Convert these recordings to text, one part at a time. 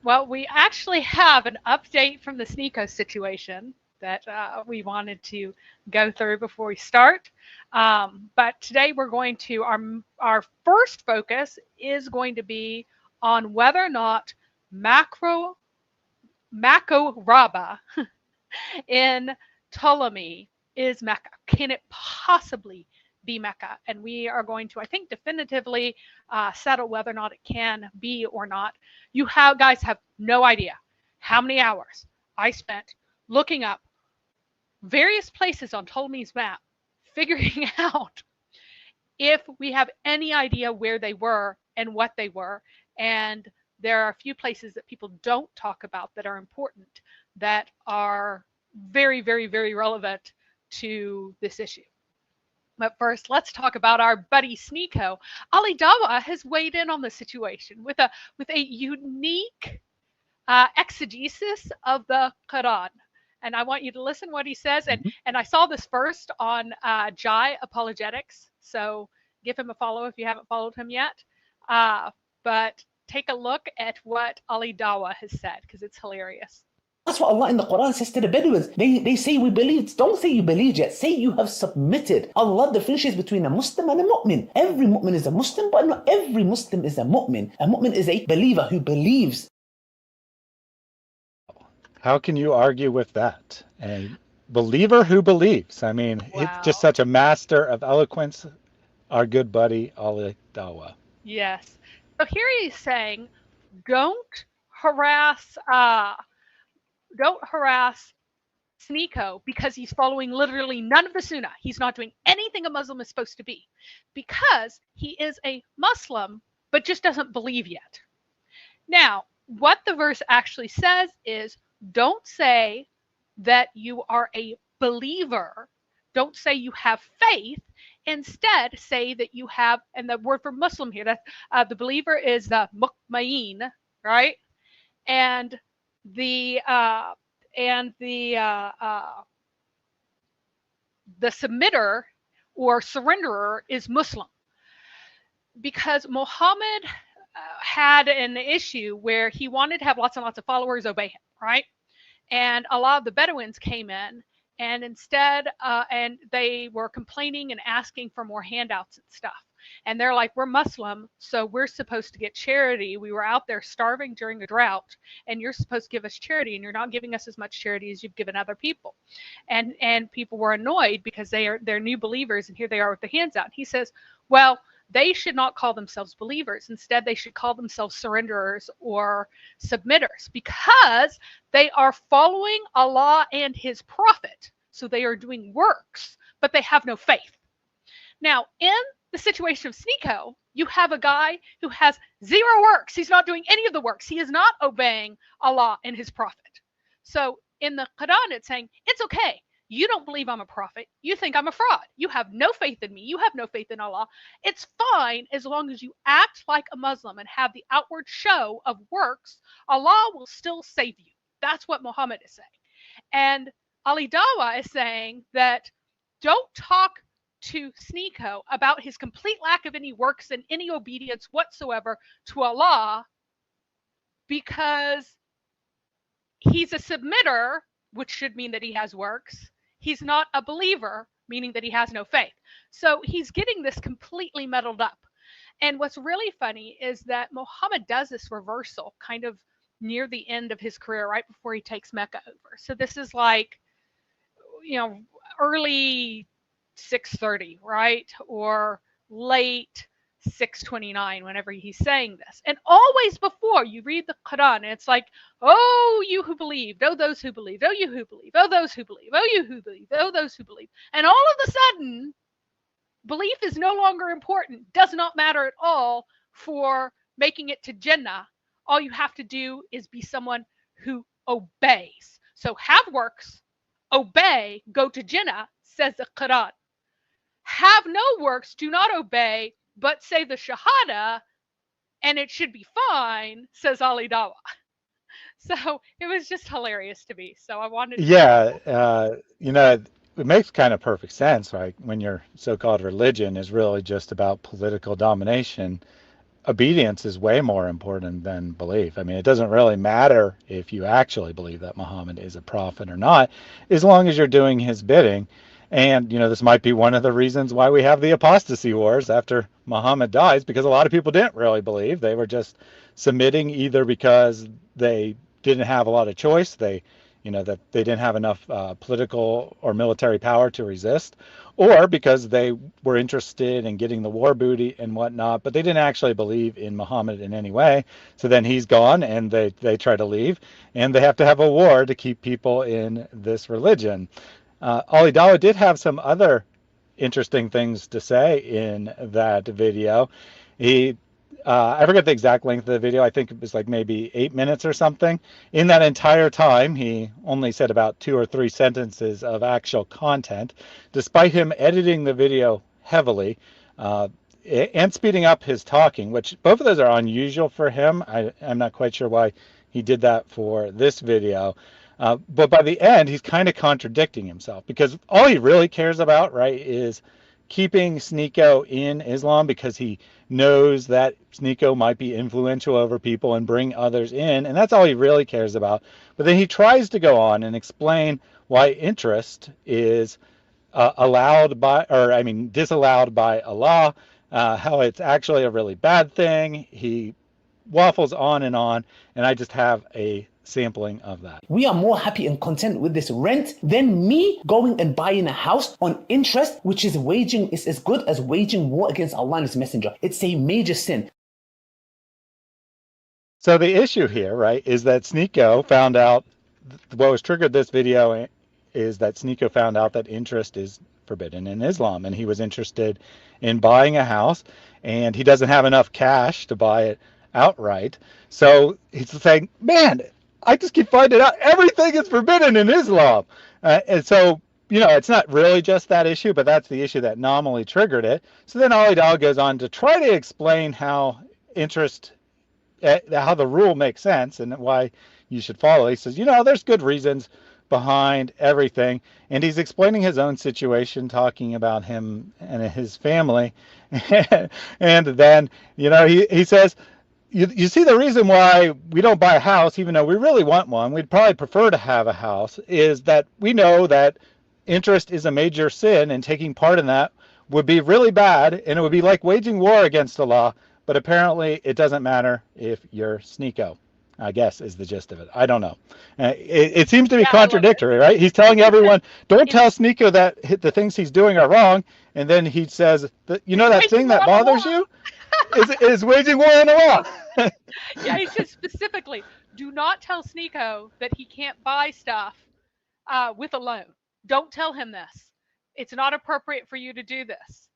Well, we actually have an update from the Sneako situation that we wanted to go through before we start. But today we're going to our first focus is going to be on whether or not macro Macoraba in Ptolemy is Mecca. Can it possibly be Mecca? And we are going to, I think, definitively settle whether or not it can be or not. You have guys have no idea how many hours I spent looking up various places on Ptolemy's map, figuring out if we have any idea where they were and what they were. And there are a few places that people don't talk about that are important, that are very, very, very relevant to this issue. But first, let's talk about our buddy Sneako. Ali Dawa has weighed in on the situation with a unique exegesis of the Quran. And I want you to listen what he says. And I saw this first on Jai Apologetics. So give him a follow if you haven't followed him yet. But take a look at what Ali Dawa has said, because it's hilarious. That's what Allah in the Quran says to the Bedouins. They say we believed. Don't say you believed yet. Say you have submitted. Allah differentiates between a Muslim and a mu'min. Every mu'min is a Muslim, but not every Muslim is a mu'min. A mu'min is a believer who believes. How can you argue with that? A believer who believes. I mean, Wow. It's just such a master of eloquence, our good buddy, Ali Dawa. Yes. So here he's saying, don't harass Sneako because he's following literally none of the Sunnah. He's not doing anything a Muslim is supposed to be because he is a Muslim but just doesn't believe yet. Now, what the verse actually says is, don't say that you are a believer. Don't say you have faith. Instead, say that you have, and the word for Muslim here, that the believer is the mukmain, right? And the submitter or surrenderer is Muslim, because Muhammad had an issue where he wanted to have lots and lots of followers obey him, right? And a lot of the Bedouins came in, and instead, and they were complaining and asking for more handouts and stuff. And they're like, we're Muslim, so we're supposed to get charity. We were out there starving during a drought, and you're supposed to give us charity, and you're not giving us as much charity as you've given other people. And people were annoyed because they're new believers, and here they are with the hands out. And he says, well, they should not call themselves believers. Instead, they should call themselves surrenderers or submitters, because they are following Allah and his prophet. So they are doing works, but they have no faith. Now, in the situation of Sneako, you have a guy who has zero works. He's not doing any of the works. He is not obeying Allah and his prophet. So in the Quran, it's saying, it's okay. You don't believe I'm a prophet. You think I'm a fraud. You have no faith in me. You have no faith in Allah. It's fine as long as you act like a Muslim and have the outward show of works. Allah will still save you. That's what Muhammad is saying. And Ali Dawa is saying that don't talk to Sneako about his complete lack of any works and any obedience whatsoever to Allah, because he's a submitter, which should mean that he has works. He's not a believer, meaning that he has no faith. So he's getting this completely muddled up. And what's really funny is that Muhammad does this reversal kind of near the end of his career, right before he takes Mecca over. So this is like, early 630, right? Or late 629, whenever he's saying this. And always before you read the Quran, and it's like, oh, you who believed, oh, those who believed, oh, you who believe, oh, those who believe, oh, you who believe, oh, those who believe. And all of a sudden, belief is no longer important, does not matter at all for making it to Jannah. All you have to do is be someone who obeys. So have works, obey, go to Jannah, says the Quran. Have no works, do not obey, but say the Shahada, and it should be fine, says Ali Dawa. So it was just hilarious to me. So I wanted to. Yeah, it makes kind of perfect sense, right? When your so-called religion is really just about political domination, obedience is way more important than belief. I mean, it doesn't really matter if you actually believe that Muhammad is a prophet or not, as long as you're doing his bidding. And, this might be one of the reasons why we have the apostasy wars after Muhammad dies, because a lot of people didn't really believe. They were just submitting either because they didn't have a lot of choice, that they didn't have enough political or military power to resist, or because they were interested in getting the war booty and whatnot, but they didn't actually believe in Muhammad in any way. So then he's gone and they try to leave, and they have to have a war to keep people in this religion. Ali Dawah did have some other interesting things to say in that video. I forget the exact length of the video. I think it was like maybe 8 minutes or something. In that entire time, he only said about 2 or 3 sentences of actual content, despite him editing the video heavily and speeding up his talking, which both of those are unusual for him. I'm not quite sure why he did that for this video. But by the end, he's kind of contradicting himself, because all he really cares about, right, is keeping Sneako in Islam, because he knows that Sneako might be influential over people and bring others in, and that's all he really cares about. But then he tries to go on and explain why interest is disallowed by Allah, how it's actually a really bad thing. He waffles on, and I just have a sampling of that. We are more happy and content with this rent than me going and buying a house on interest, which is as good as waging war against Allah and His Messenger. It's a major sin. So the issue here, right, is that Sneako found out, what was triggered this video is that Sneako found out that interest is forbidden in Islam, and he was interested in buying a house, and he doesn't have enough cash to buy it outright. So he's saying, man, I just keep finding out everything is forbidden in Islam. And so, it's not really just that issue, but that's the issue that nominally triggered it. So then Ali Dawah goes on to try to explain how how the rule makes sense and why you should follow. He says, there's good reasons behind everything. And he's explaining his own situation, talking about him and his family. And then, he says, you see, the reason why we don't buy a house, even though we really want one, we'd probably prefer to have a house, is that we know that interest is a major sin, and taking part in that would be really bad, and it would be like waging war against Allah, but apparently it doesn't matter if you're Sneako, I guess, is the gist of it. I don't know. It seems to be contradictory, right? He's telling everyone, don't tell Sneako that the things he's doing are wrong, and then he says, that thing that bothers you is waging war on Allah. Yeah, he says specifically, do not tell Sneako that he can't buy stuff with a loan. Don't tell him this. It's not appropriate for you to do this,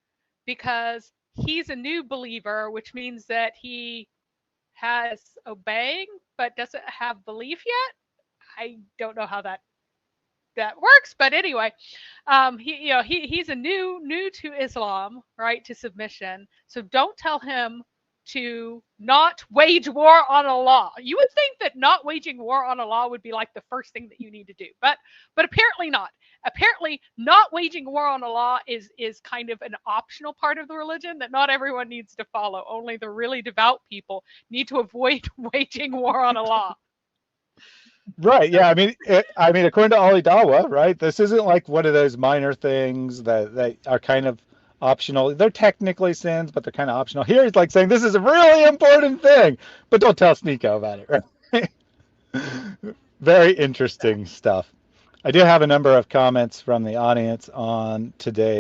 because he's a new believer, which means that he has obeying but doesn't have belief yet. I don't know how that works, but anyway, he's a new to Islam, right, to submission. So don't tell him to not wage war on Allah. You would think that not waging war on Allah would be like the first thing that you need to do, but apparently not. Apparently, not waging war on Allah is kind of an optional part of the religion that not everyone needs to follow. Only the really devout people need to avoid waging war on Allah. Right. Yeah. I mean, according to Ali Dawah, right, this isn't like one of those minor things that are kind of optional. They're technically sins, but they're kind of optional. Here he's like saying this is a really important thing, but don't tell Sneako about it. Right? Very interesting stuff. I do have a number of comments from the audience on today.